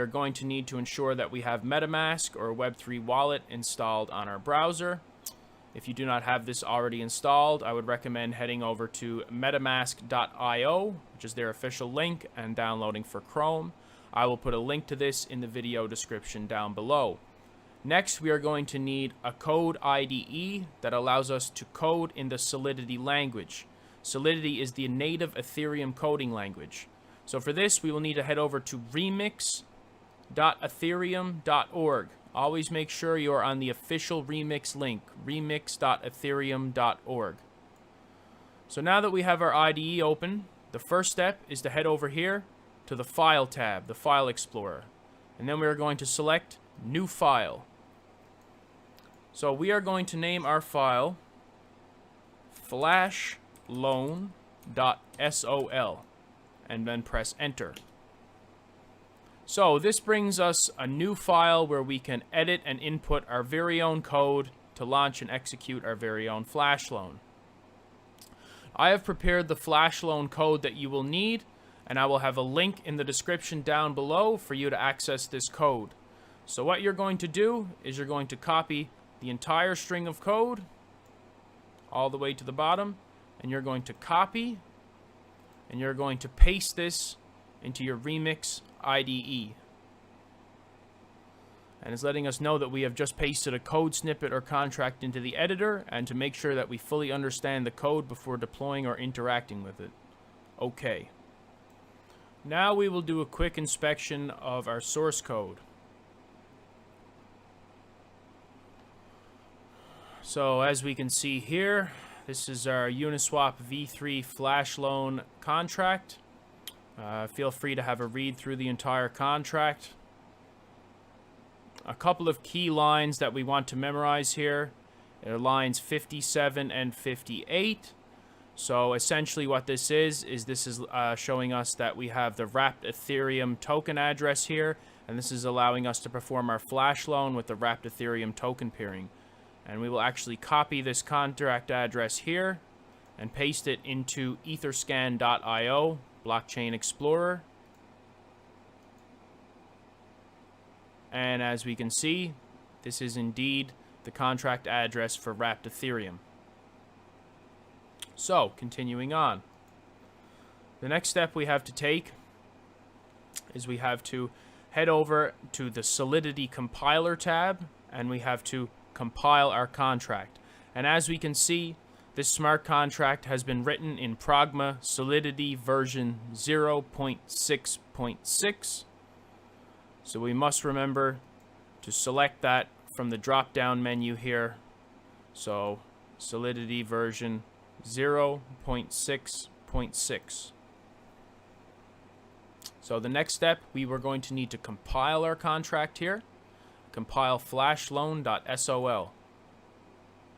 are going to need to ensure that we have MetaMask or a Web3 wallet installed on our browser. If you do not have this already installed, I would recommend heading over to metamask.io, which is their official link, and downloading for Chrome. I will put a link to this in the video description down below. Next, we are going to need a code IDE that allows us to code in the Solidity language. Solidity is the native Ethereum coding language. So for this, we will need to head over to remix.ethereum.org. Always make sure you are on the official Remix link, remix.ethereum.org. So now that we have our IDE open, the first step is to head over here to the File tab, the File Explorer. And then we are going to select New File. So we are going to name our file flashloan.sol and then press Enter. So this brings us a new file where we can edit and input our very own code to launch and execute our very own flash loan. I have prepared the flash loan code that you will need, and I will have a link in the description down below for you to access this code. So what you're going to do is you're going to copy the entire string of code all the way to the bottom, and you're going to copy and you're going to paste this into your Remix IDE. And it's letting us know that we have just pasted a code snippet or contract into the editor, and to make sure that we fully understand the code before deploying or interacting with it. Okay. Now we will do a quick inspection of our source code. So as we can see here, this is our Uniswap v3 flash loan contract. Feel free to have a read through the entire contract. A couple of key lines that we want to memorize here are lines 57 and 58. So essentially what this is showing us that we have the wrapped Ethereum token address here, and this is allowing us to perform our flash loan with the wrapped Ethereum token peering. And we will actually copy this contract address here and paste it into etherscan.io, blockchain explorer. And as we can see, this is indeed the contract address for wrapped Ethereum. So, continuing on. The next step we have to take is we have to head over to the Solidity Compiler tab, and we have to compile our contract. And as we can see, this smart contract has been written in Pragma Solidity version 0.6.6. So we must remember to select that from the drop-down menu here. So Solidity version 0.6.6. So the next step, we were going to need to compile our contract here. Compile flashloan.sol.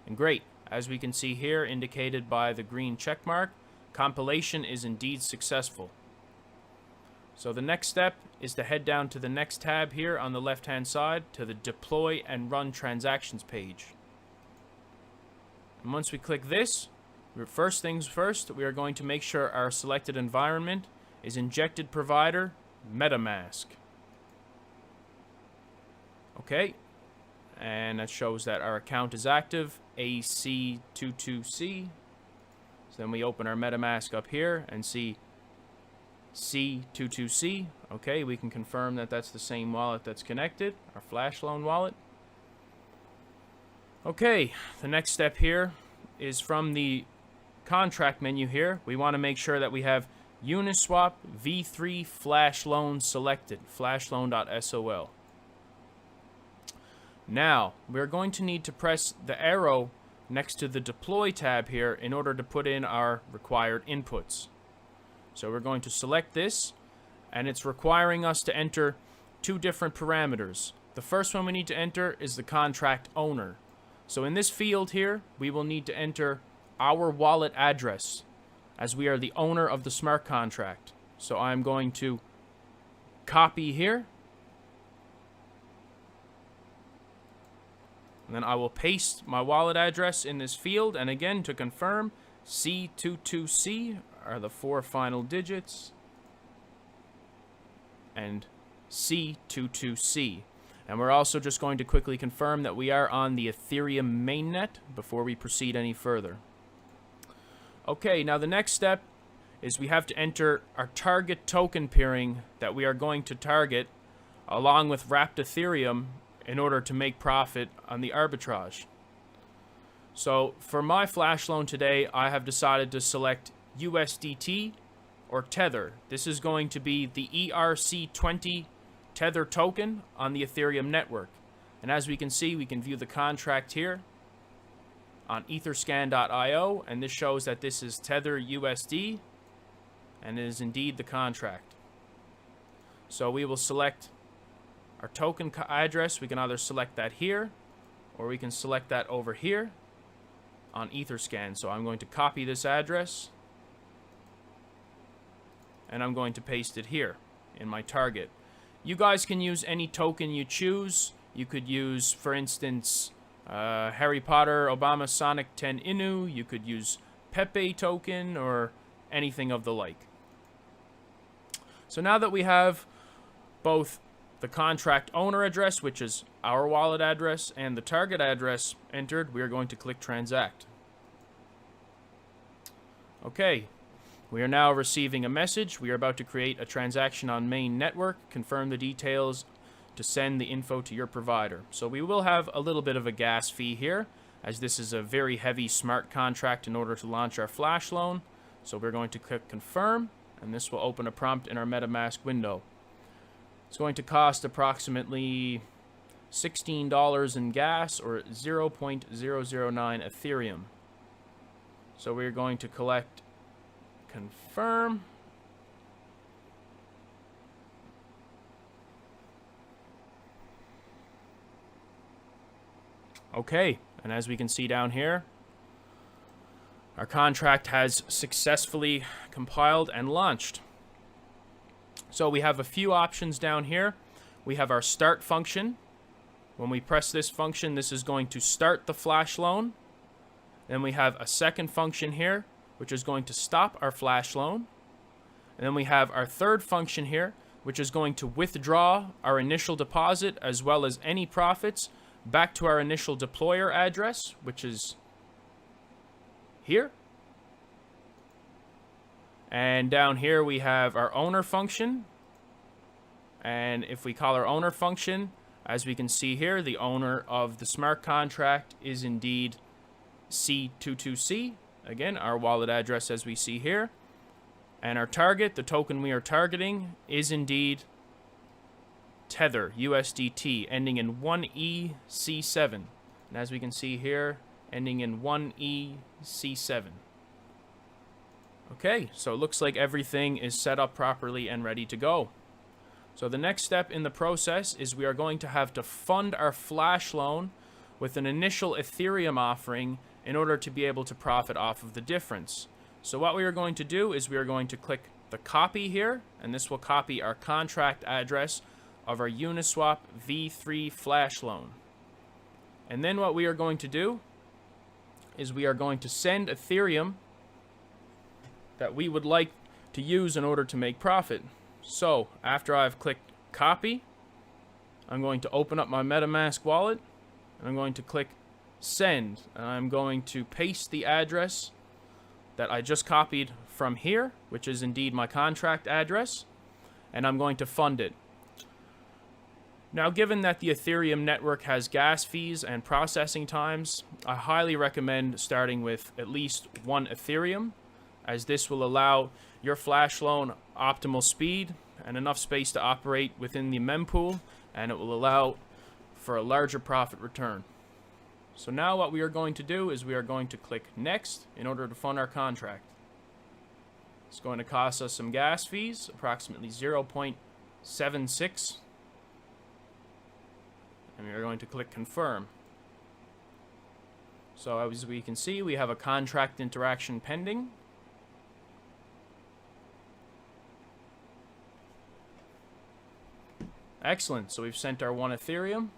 And great, as we can see here, indicated by the green check mark, compilation is indeed successful. So the next step is to head down to the next tab here on the left hand side to the Deploy and Run Transactions page. And once we click this, first things first, we are going to make sure our selected environment is injected provider MetaMask. Okay, and that shows that our account is active, AC22C. So then we open our MetaMask up here and see C22C. Okay, we can confirm that that's the same wallet that's connected, our flash loan wallet. Okay, the next step here is from the contract menu here. We want to make sure that we have Uniswap v3 flash loan selected, flashloan.sol. Now, we're going to need to press the arrow next to the Deploy tab here in order to put in our required inputs. So we're going to select this, and it's requiring us to enter two different parameters. The first one we need to enter is the contract owner. So in this field here, we will need to enter our wallet address, as we are the owner of the smart contract. So I'm going to copy here, and then I will paste my wallet address in this field, and again, to confirm, C22C are the 4 final digits, and C22C. And we're also just going to quickly confirm that we are on the Ethereum mainnet before we proceed any further. Okay, now the next step is we have to enter our target token pairing that we are going to target along with wrapped Ethereum in order to make profit on the arbitrage. So for my flash loan today, I have decided to select USDT or Tether. This is going to be the ERC20 Tether token on the Ethereum network. And as we can see, we can view the contract here on etherscan.io, and this shows that this is Tether USD, and it is indeed the contract. So we will select our token address. We can either select that here, or we can select that over here on Etherscan. So I'm going to copy this address, and I'm going to paste it here in my target. You guys can use any token you choose. You could use, for instance, Harry Potter, Obama, Sonic 10 Inu. You could use Pepe token or anything of the like. So now that we have both the contract owner address, which is our wallet address, and the target address entered, we are going to click transact. Okay, we are now receiving a message. We are about to create a transaction on main network, confirm the details to send the info to your provider. So we will have a little bit of a gas fee here, as this is a very heavy smart contract in order to launch our flash loan. So we're going to click confirm, and this will open a prompt in our MetaMask window. It's going to cost approximately $16 in gas, or 0.009 Ethereum. So we're going to collect confirm. Okay, and as we can see down here, our contract has successfully compiled and launched. So we have a few options down here. We have our start function. When we press this function, this is going to start the flash loan. Then we have a second function here, which is going to stop our flash loan. And then we have our third function here, which is going to withdraw our initial deposit as well as any profits back to our initial deployer address, which is here. And down here we have our owner function. And if we call our owner function, as we can see here, the owner of the smart contract is indeed C22C. Again, our wallet address as we see here. And our target, the token we are targeting, is indeed Tether USDT, ending in 1EC7. And as we can see here, ending in 1EC7. Okay, so it looks like everything is set up properly and ready to go. So the next step in the process is we are going to have to fund our flash loan with an initial Ethereum offering in order to be able to profit off of the difference. So what we are going to do is we are going to click the copy here, and this will copy our contract address of our Uniswap V3 flash loan. And then what we are going to do is we are going to send Ethereum that we would like to use in order to make profit. So after I've clicked copy, I'm going to open up my MetaMask wallet, and I'm going to click send, and I'm going to paste the address that I just copied from here, which is indeed my contract address, and I'm going to fund it. Now, given that the Ethereum network has gas fees and processing times, I highly recommend starting with at least one Ethereum, as this will allow your flash loan optimal speed and enough space to operate within the mempool, and it will allow for a larger profit return. So now what we are going to do is we are going to click next in order to fund our contract. It's going to cost us some gas fees, approximately 0.76. And we are going to click confirm. So as we can see, we have a contract interaction pending. Excellent. So we've sent our one Ethereum.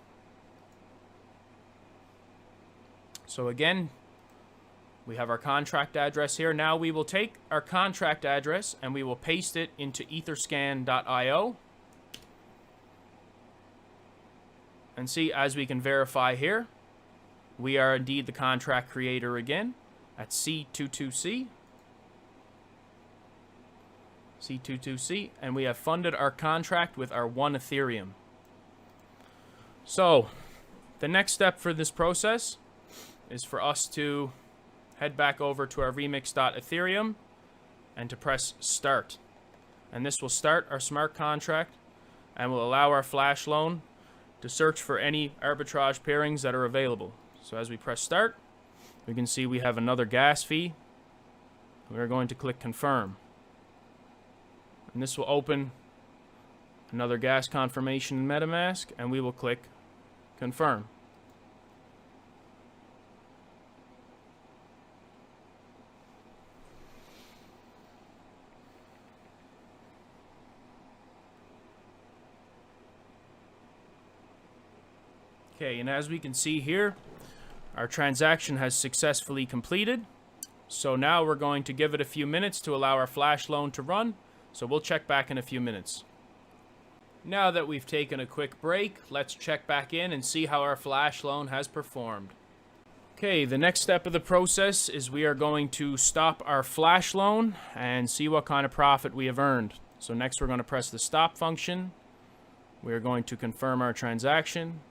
So again, we have our contract address here. Now we will take our contract address and we will paste it into etherscan.io. And see, as we can verify here, we are indeed the contract creator again at C22C. C22C, and we have funded our contract with our 1 Ethereum. So, the next step for this process is for us to head back over to our remix.ethereum and to press start. And this will start our smart contract and will allow our flash loan to search for any arbitrage pairings that are available. So as we press start, we can see we have another gas fee. We're going to click confirm. And this will open another gas confirmation in MetaMask, and we will click confirm. Okay, and as we can see here, our transaction has successfully completed. So now we're going to give it a few minutes to allow our flash loan to run. So we'll check back in a few minutes. Now that we've taken a quick break, let's check back in and see how our flash loan has performed. Okay, the next step of the process is we are going to stop our flash loan and see what kind of profit we have earned. So next we're going to press the stop function. We are going to confirm our transaction.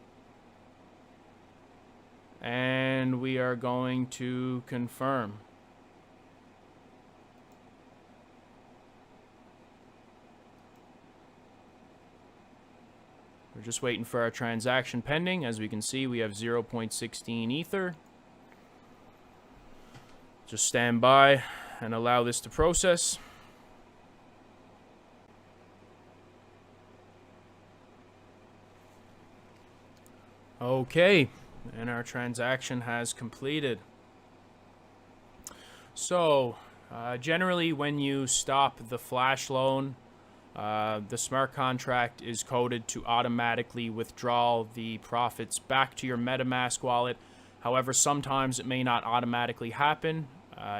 And we are going to confirm. We're just waiting for our transaction pending. As we can see, we have 0.16 Ether. Just stand by and allow this to process. Okay, and our transaction has completed. So, generally when you stop the flash loan, the smart contract is coded to automatically withdraw the profits back to your MetaMask wallet. However, sometimes it may not automatically happen.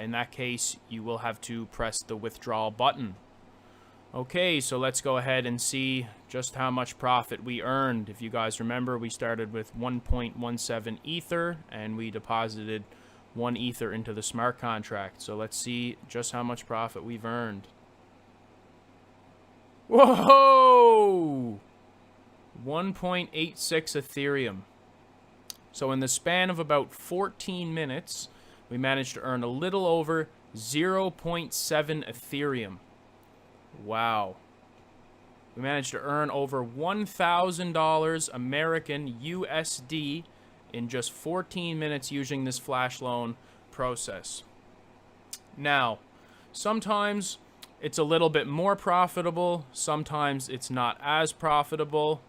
In that case, you will have to press the withdrawal button. Okay, so let's go ahead and see just how much profit we earned. If you guys remember, we started with 1.17 Ether and we deposited 1 Ether into the smart contract. So let's see just how much profit we've earned. Whoa! 1.86 Ethereum. So in the span of about 14 minutes, we managed to earn a little over 0.7 Ethereum. Wow. We managed to earn over $1,000 American USD in just 14 minutes using this flash loan process. Now, sometimes it's a little bit more profitable, sometimes it's not as profitable.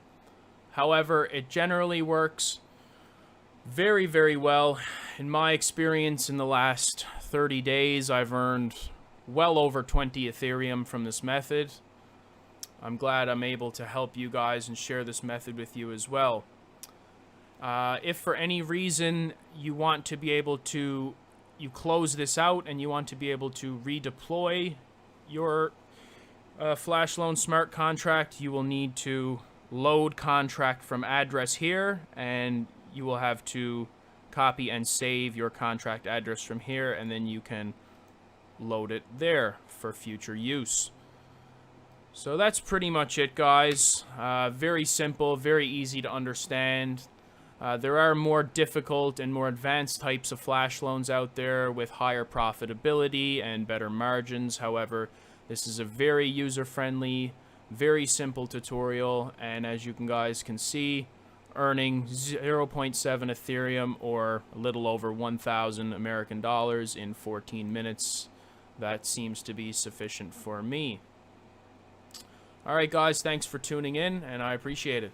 However, it generally works very, very well. In my experience in the last 30 days, I've earned well over 20 Ethereum from this method. I'm glad I'm able to help you guys and share this method with you as well. If for any reason you want to be able to, you close this out and you want to be able to redeploy your flash loan smart contract, you will need to load contract from address here, and you will have to copy and save your contract address from here, and then you can load it there for future use. So that's pretty much it, guys. Very simple, very easy to understand. There are more difficult and more advanced types of flash loans out there with higher profitability and better margins. However, this is a very user-friendly, very simple tutorial, and as you guys can see, earning 0.7 Ethereum or a little over 1,000 American dollars in 14 minutes. That seems to be sufficient for me. Alright guys, thanks for tuning in, and I appreciate it.